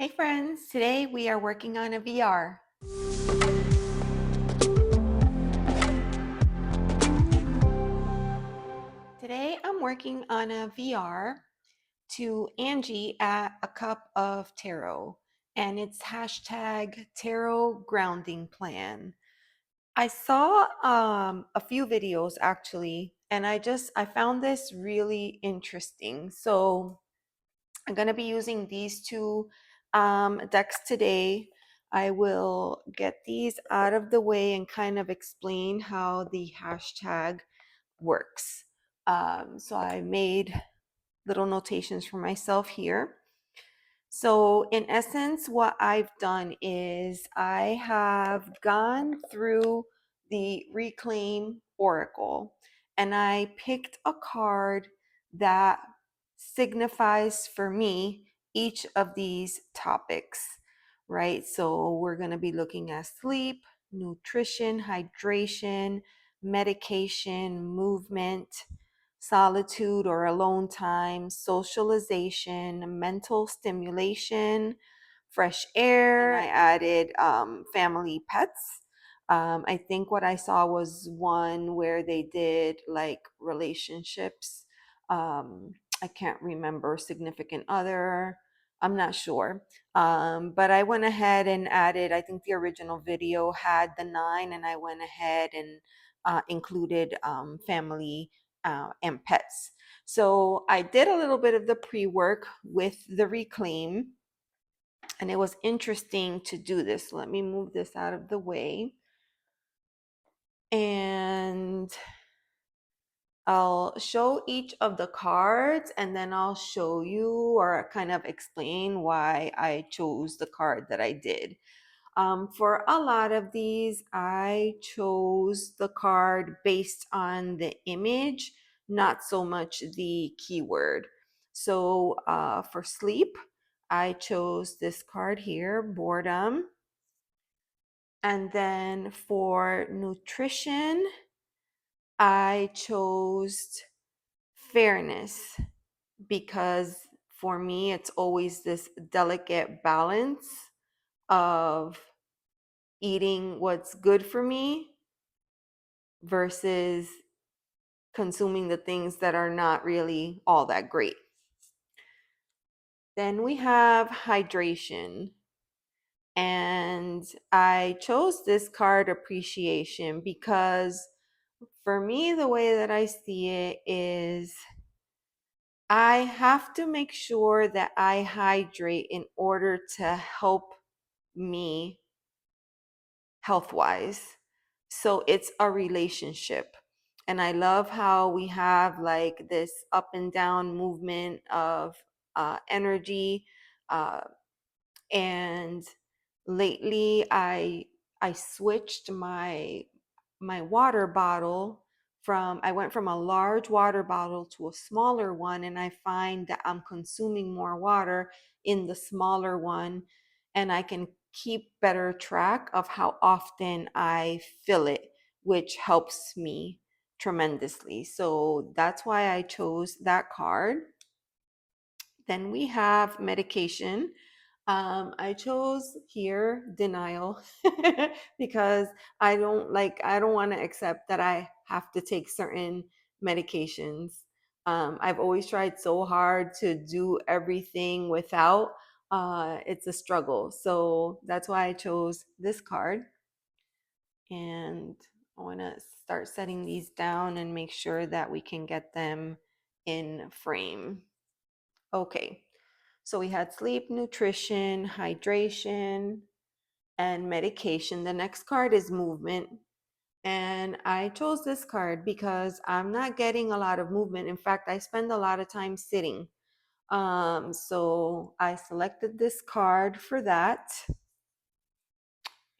Hey friends, today we are working on a VR. Today I'm working on a VR to Angie at a cup of tarot, and it's hashtag tarot grounding plan. I saw a few videos actually, and I found this really interesting. So I'm going to be using these two decks today. I will get these out of the way and kind of explain how the hashtag works. So I made little notations for myself here. So, in essence, what I've done is I have gone through the Reclaim Oracle and I picked a card that signifies for me each of these topics, right? So, we're going to be looking at sleep, nutrition, hydration, medication, movement, solitude or alone time, socialization, mental stimulation, fresh air. And I added family pets. I think what I saw was one where they did like relationships. I can't remember significant other. I'm not sure. But I went ahead and added, I think the original video had the 9, and I went ahead and included family and pets. So I did a little bit of the pre-work with the Reclaim, and it was interesting to do this. Let me move this out of the way. And I'll show each of the cards and then I'll show you or kind of explain why I chose the card that I did. For a lot of these, I chose the card based on the image, not so much the keyword. So for sleep, I chose this card here, boredom. And then for nutrition, I chose fairness because for me, it's always this delicate balance of eating what's good for me versus consuming the things that are not really all that great. Then we have hydration. And I chose this card, appreciation, because for me, the way that I see it is I have to make sure that I hydrate in order to help me health wise. So it's a relationship. And I love how we have like this up and down movement of energy. Uh, and lately I switched my water bottle from I went from a large water bottle to a smaller one, and I find that I'm consuming more water in the smaller one, and I can keep better track of how often I fill it, which helps me tremendously. So that's why I chose that card. Then we have medication. I chose here denial because I don't want to accept that I have to take certain medications. I've always tried so hard to do everything without. It's a struggle. So that's why I chose this card. And I want to start setting these down and make sure that we can get them in frame. Okay. So we had sleep, nutrition, hydration, and medication. The next card is movement. And I chose this card because I'm not getting a lot of movement. In fact, I spend a lot of time sitting. So I selected this card for that.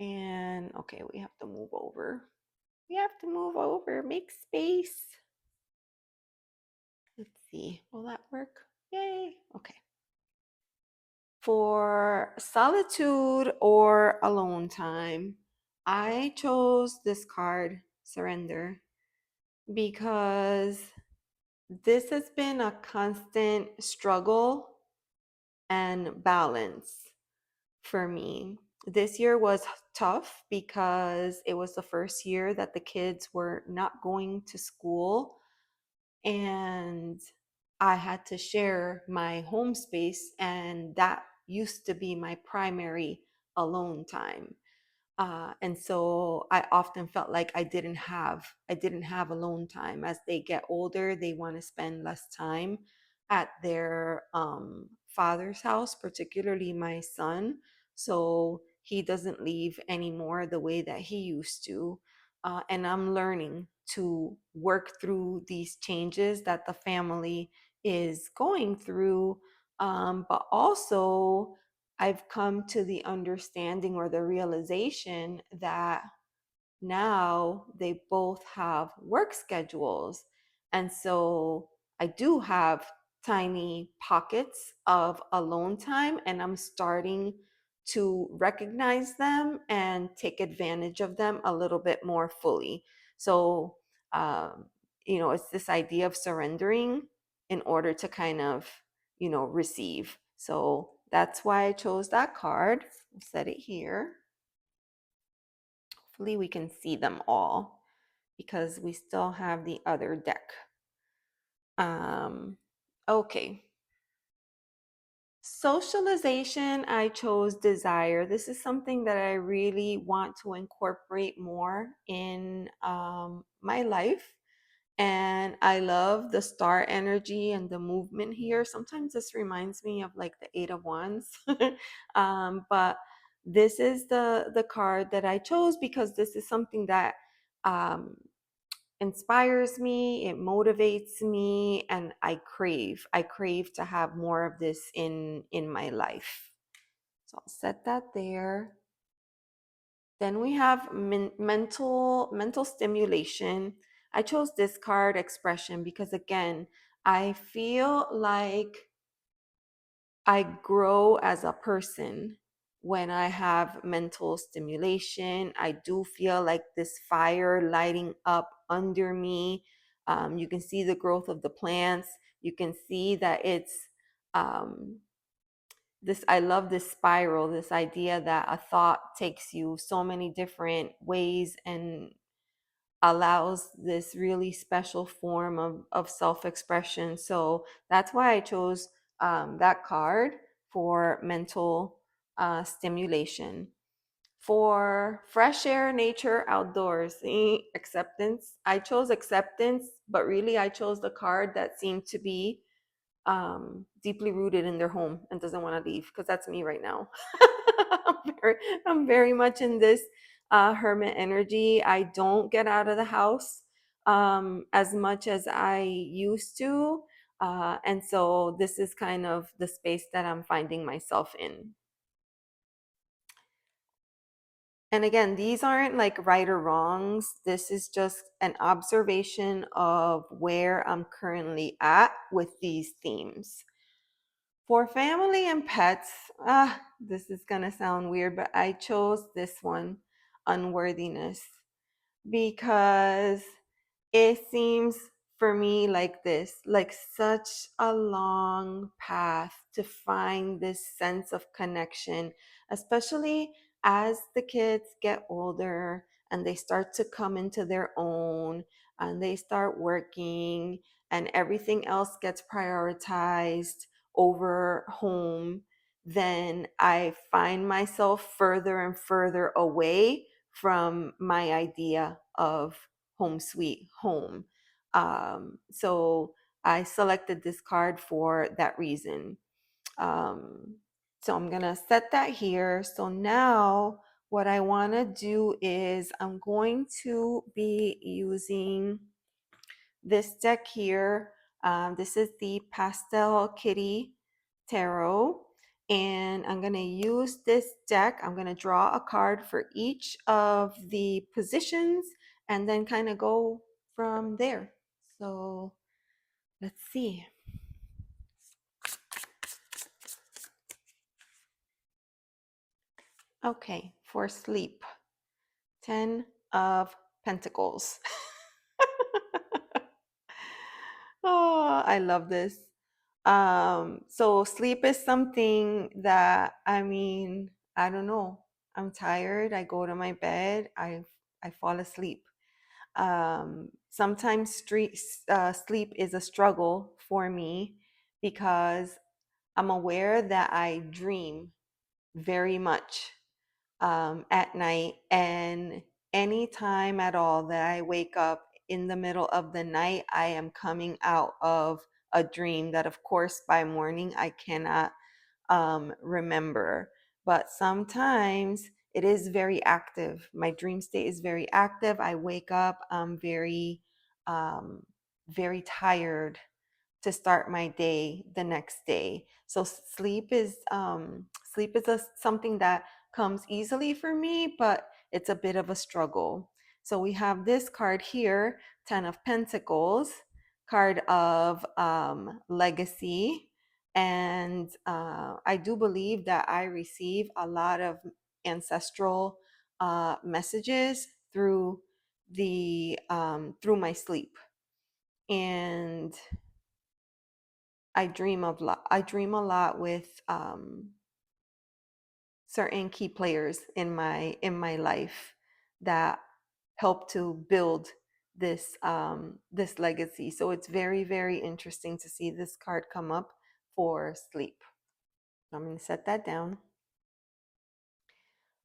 And okay, we have to move over. We have to move over, make space. Let's see, will that work? Yay, okay. For solitude or alone time, I chose this card, surrender, because this has been a constant struggle and balance. for me. This year was tough because it was the first year that the kids were not going to school, and I had to share my home space, and that used to be my primary alone time. And so I often felt like I didn't have alone time. As they get older, they want to spend less time at their father's house, particularly my son. So he doesn't leave anymore the way that he used to. And I'm learning to work through these changes that the family is going through. But also, I've come to the understanding or the realization that now they both have work schedules. And so I do have tiny pockets of alone time, and I'm starting to recognize them and take advantage of them a little bit more fully. So, um, it's this idea of surrendering in order to kind of, receive. So that's why I chose that card. I'll set it here. Hopefully we can see them all because we still have the other deck. Um, okay. Socialization, I chose desire. This is something that I really want to incorporate more in my life. And I love the star energy and the movement here. Sometimes this reminds me of like the Eight of Wands. But this is the card that I chose because this is something that um, inspires me, it motivates me, and I crave to have more of this in my life. So I'll set that there. Then we have mental stimulation. I chose this card, expression, because again, I feel like I grow as a person when I have mental stimulation. I do feel like this fire lighting up under me. You can see the growth of the plants. You can see that it's um, this. I love this spiral, this idea that a thought takes you so many different ways and allows this really special form of self-expression. So that's why I chose that card for mental stimulation. For fresh air, nature, outdoors, acceptance. I chose acceptance, but really I chose the card that seemed to be deeply rooted in their home and doesn't want to leave, because that's me right now. I'm very much in this hermit energy. I don't get out of the house as much as I used to. And so this is kind of the space that I'm finding myself in. And again, these aren't like right or wrongs. This is just an observation of where I'm currently at with these themes. For family and pets, this is going to sound weird, but I chose this one, unworthiness, because it seems for me like this, like such a long path to find this sense of connection, especially as the kids get older and they start to come into their own and they start working and everything else gets prioritized over home. Then I find myself further and further away from my idea of home sweet home. So I selected this card for that reason. Um, so I'm going to set that here. So now what I want to do is I'm going to be using this deck here. This is the Pastel Kitty Tarot. And I'm going to use this deck. I'm going to draw a card for each of the positions and then kind of go from there. So let's see. Okay, for sleep, 10 of Pentacles. Oh, I love this. So sleep is something that, I mean, I don't know. I'm tired. I go to my bed. I fall asleep. Sometimes sleep is a struggle for me because I'm aware that I dream very much at night, and any time at all that I wake up in the middle of the night, I am coming out of a dream that, of course, by morning I cannot remember. But sometimes it is very active. My dream state is very active. I wake up, I'm um, very tired to start my day the next day. So sleep is something that comes easily for me, but it's a bit of a struggle. So we have this card here, 10 of Pentacles, card of legacy. And I do believe that I receive a lot of ancestral messages through my sleep. And I dream a lot with certain key players in my life that help to build this legacy. So it's very, very interesting to see this card come up for sleep. I'm going to set that down.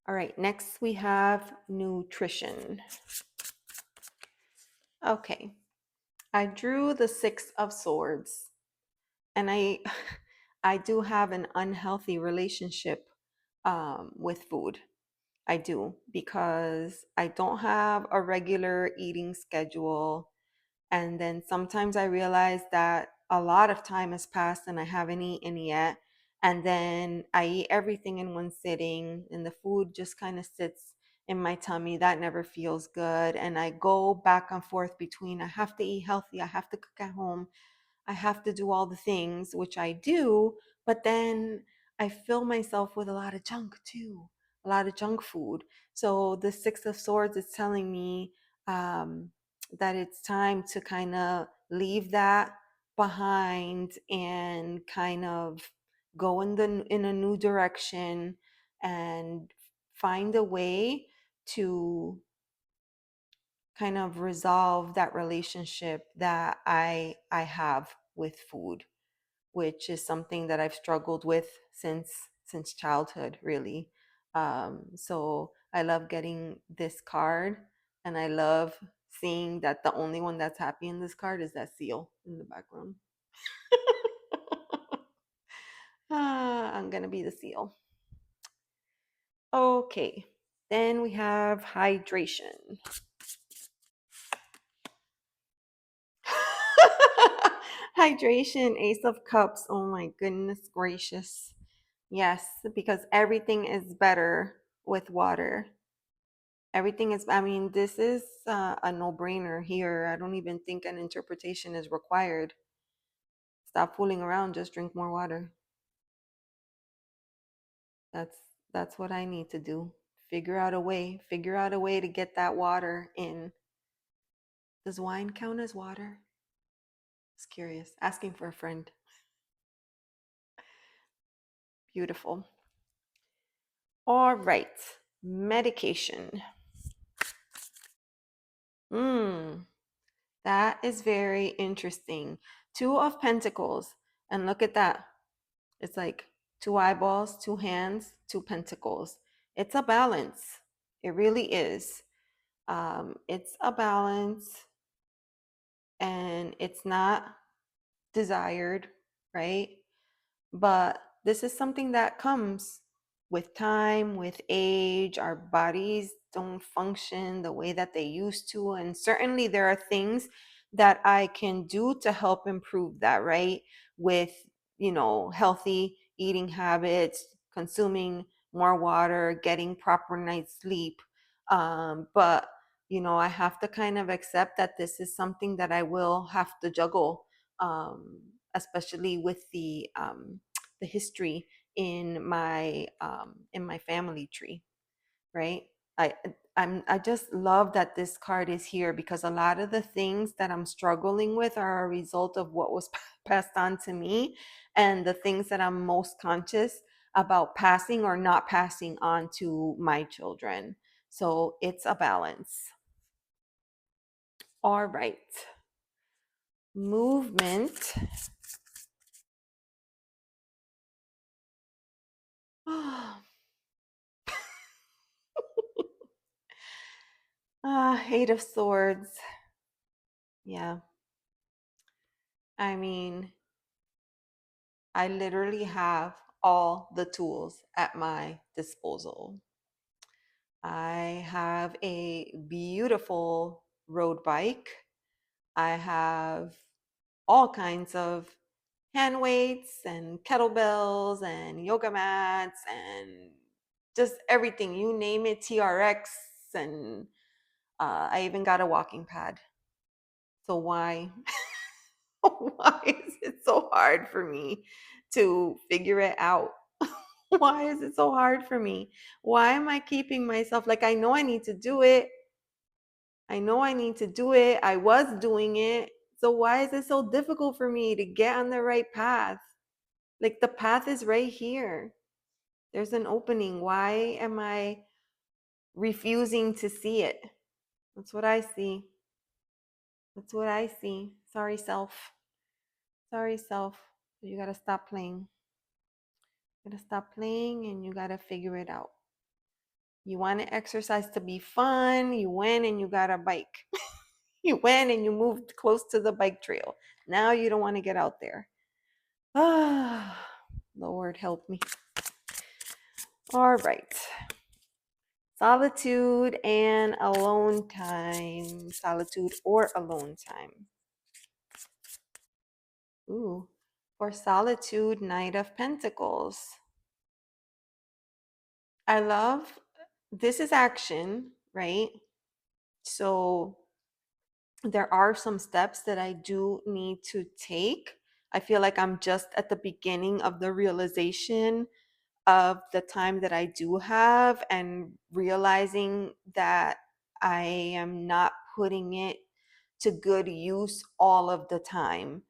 All right, next we have nutrition. Okay, I drew the Six of Swords, and I do have an unhealthy relationship with food. I do, because I don't have a regular eating schedule. And then sometimes I realize that a lot of time has passed and I haven't eaten yet. And then I eat everything in one sitting, and the food just kind of sits in my tummy. That never feels good. And I go back and forth between I have to eat healthy, I have to cook at home, I have to do all the things, which I do, but then I fill myself with a lot of junk too, a lot of junk food. So the Six of Swords is telling me um, that it's time to kind of leave that behind and kind of go in a new direction and find a way to kind of resolve that relationship that I have with food, which is something that I've struggled with since childhood, really. So I love getting this card, and I love seeing that the only one that's happy in this card is that seal in the background. I'm gonna be the seal. Okay, then we have hydration. Hydration, Ace of Cups. Oh my goodness gracious. Yes, because everything is better with water. Everything is, I mean, this is a no-brainer here. I don't even think an interpretation is required. Stop fooling around, just drink more water. That's that's what I need to do. Figure out a way to get that water in. Does wine count as water? Just curious. Asking for a friend. Beautiful. All right. Medication. Hmm. That is very interesting. Two of Pentacles. And look at that. It's like two eyeballs, two hands, two pentacles. It's a balance. It really is. It's a balance, and it's not desired, right? But this is something that comes with time, with age. Our bodies don't function the way that they used to. And certainly there are things that I can do to help improve that, right? With, healthy eating habits, consuming more water, getting proper night's sleep. But, I have to kind of accept that this is something that I will have to juggle, especially with the history in my family tree, right? I I just love that this card is here, because a lot of the things that I'm struggling with are a result of what was passed on to me, and the things that I'm most conscious about passing or not passing on to my children. So it's a balance. All right. Movement. Eight of Swords. Yeah. I mean, I literally have all the tools at my disposal. I have a beautiful road bike. I have all kinds of hand weights and kettlebells and yoga mats and just everything. You name it, TRX, and I even got a walking pad. So why? Why is it so hard for me to figure it out? Why is it so hard for me? Why am I keeping myself like I know I need to do it? I know I need to do it. I was doing it. So why is it so difficult for me to get on the right path? Like the path is right here. There's an opening. Why am I refusing to see it? That's what I see. That's what I see. Sorry, self. Sorry, self. You got to stop playing. You got to stop playing and you got to figure it out. You want to exercise to be fun. You went and you got a bike. You went and you moved close to the bike trail. Now you don't want to get out there. Ah, Lord help me. All right. Solitude and alone time. Solitude or alone time. Ooh. For solitude, Knight of Pentacles. I love this is action, right? So there are some steps that I do need to take. I feel like I'm just at the beginning of the realization of the time that I do have and realizing that I am not putting it to good use all of the time.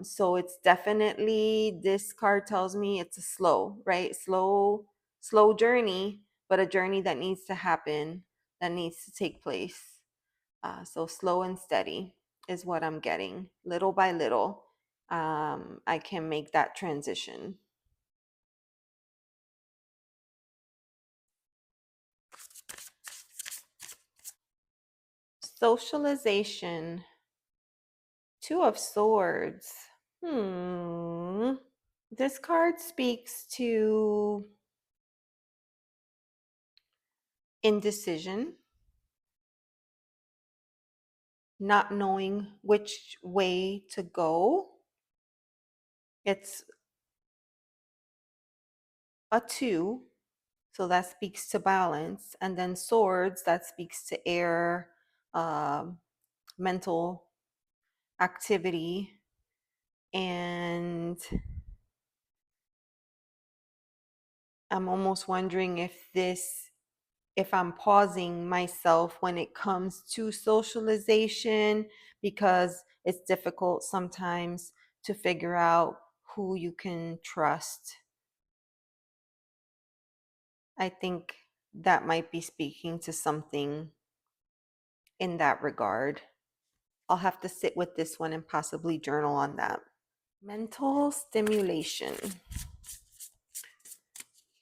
So it's definitely, this card tells me it's a slow, right? Slow journey, but a journey that needs to happen, that needs to take place. So slow and steady is what I'm getting. Little by little, I can make that transition. Socialization. Two of Swords. This card speaks to indecision, not knowing which way to go. It's a two, so that speaks to balance. And then Swords, that speaks to air, mental activity. And I'm almost wondering if I'm pausing myself when it comes to socialization, because it's difficult sometimes to figure out who you can trust. I think that might be speaking to something in that regard. I'll have to sit with this one and possibly journal on that. Mental stimulation.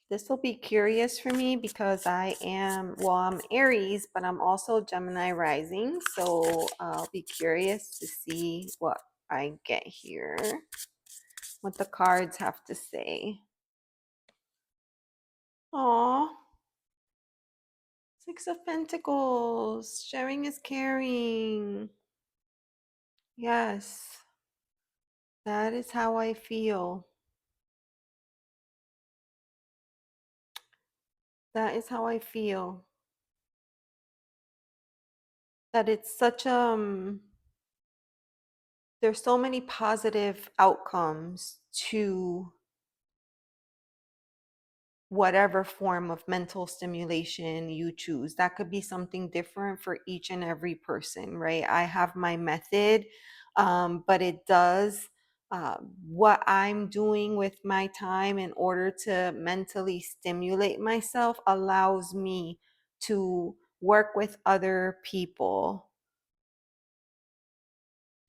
This will be curious for me because I'm Aries, but I'm also Gemini rising. So I'll be curious to see what I get here, what the cards have to say. Aw, Six of Pentacles. Sharing is caring. Yes, that is how I feel. That is how I feel. That it's such there's so many positive outcomes to whatever form of mental stimulation you choose. That could be something different for each and every person, right? I have my method, but it does uh, what I'm doing with my time in order to mentally stimulate myself allows me to work with other people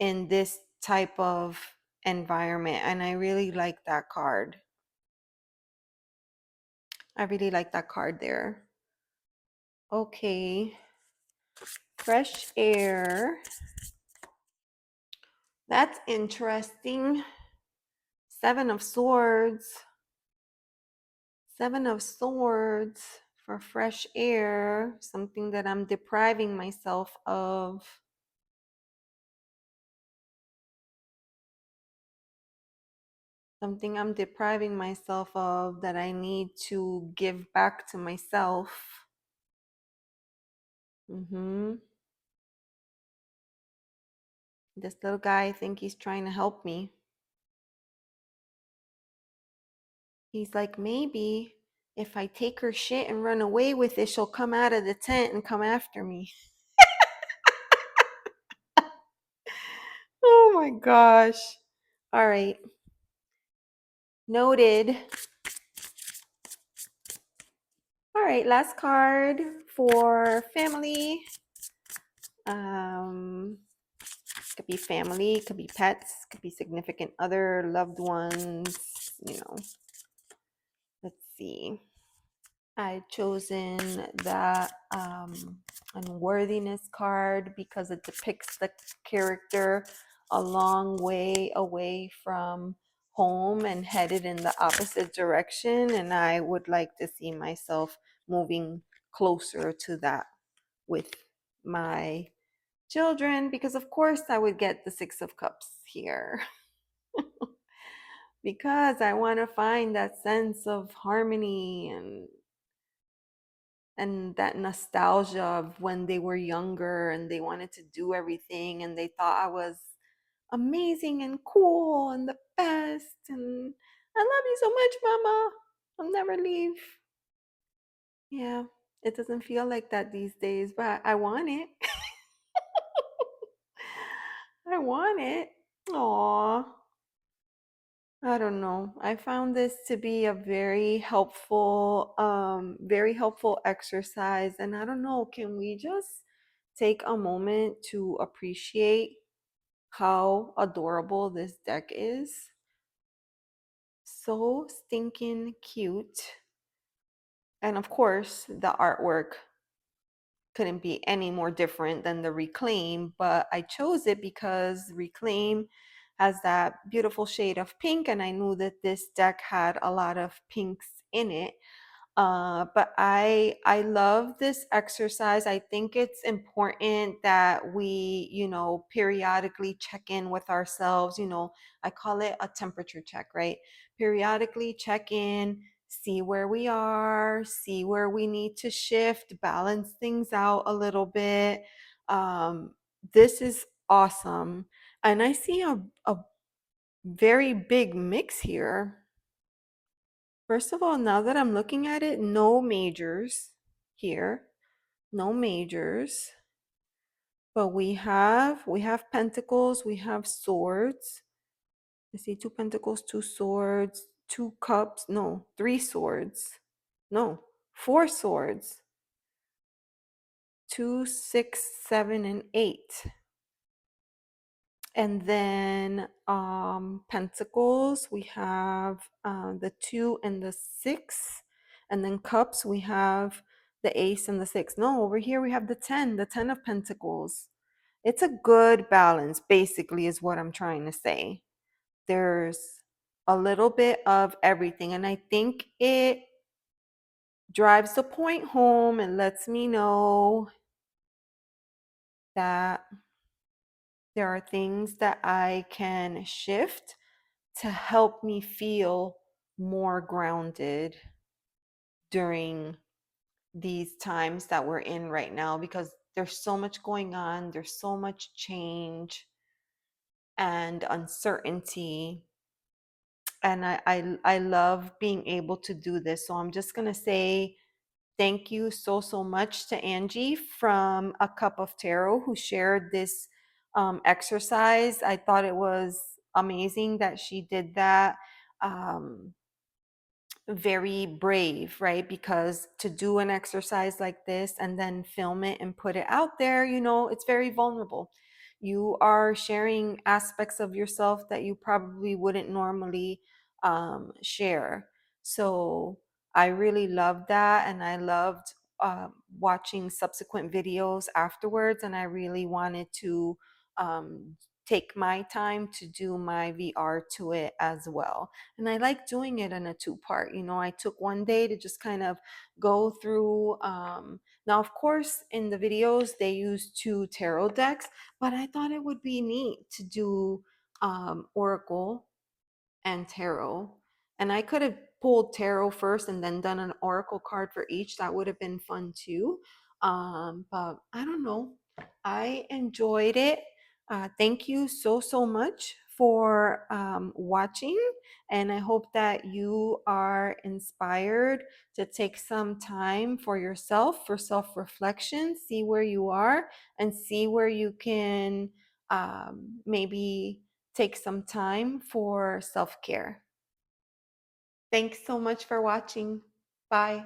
in this type of environment. And I really like that card. I really like that card there. Okay. Fresh air. That's interesting. Seven of Swords. Seven of Swords for fresh air. Something that I'm depriving myself of. Something I'm depriving myself of that I need to give back to myself. This little guy, I think he's trying to help me. He's like, maybe if I take her shit and run away with it, she'll come out of the tent and come after me. Oh my gosh. All right. Noted. All right, last card for family. Could be family, could be pets, could be significant other, loved ones, you know. Let's see. I've chosen the unworthiness card because it depicts the character a long way away from home and headed in the opposite direction. And I would like to see myself moving closer to that with my children, because of course I would get the Six of Cups here. Because I want to find that sense of harmony and that nostalgia of when they were younger and they wanted to do everything and they thought I was amazing and cool and the best and I love you so much, mama. I'll never leave. Yeah, it doesn't feel like that these days, but I want it. I want it. Aw. I don't know. I found this to be a very helpful exercise. And I don't know, can we just take a moment to appreciate how adorable this deck is? So stinking cute. And of course, the artwork couldn't be any more different than the Reclaim, but I chose it because Reclaim has that beautiful shade of pink, and I knew that this deck had a lot of pinks in it. But I love this exercise. I think it's important that we, periodically check in with ourselves. I call it a temperature check, right? Periodically check in, see where we are, see where we need to shift, balance things out a little bit. This is awesome. And I see a very big mix here. First of all, now that I'm looking at it, no majors here. No majors. But we have pentacles, we have swords. I see two pentacles, two swords, two cups. No, three swords. No, four swords. 2, 6, 7, and 8. And then pentacles, we have the 2 and the 6. And then cups, we have the ace and the 6. No, over here we have the 10 of pentacles. It's a good balance, basically, is what I'm trying to say. There's a little bit of everything. And I think it drives the point home and lets me know that there are things that I can shift to help me feel more grounded during these times that we're in right now, because there's so much going on, there's so much change and uncertainty. And I love being able to do this. So I'm just going to say thank you so much to Anjie from A Cup of Tarot, who shared this exercise. I thought it was amazing that she did that. Um, Very brave, right? Because to do an exercise like this and then film it and put it out there, it's very vulnerable. You are sharing aspects of yourself that you probably wouldn't normally share. So I really loved that. And I loved watching subsequent videos afterwards. And I really wanted to take my time to do my VR to it as well. And I like doing it in a two-part. I took one day to just kind of go through. Now, of course, in the videos, they use two tarot decks, but I thought it would be neat to do Oracle and tarot. And I could have pulled tarot first and then done an oracle card for each. That would have been fun too. But I don't know. I enjoyed it. Thank you so, so much for watching. And I hope that you are inspired to take some time for yourself, for self reflection, see where you are, and see where you can maybe take some time for self care. Thanks so much for watching. Bye.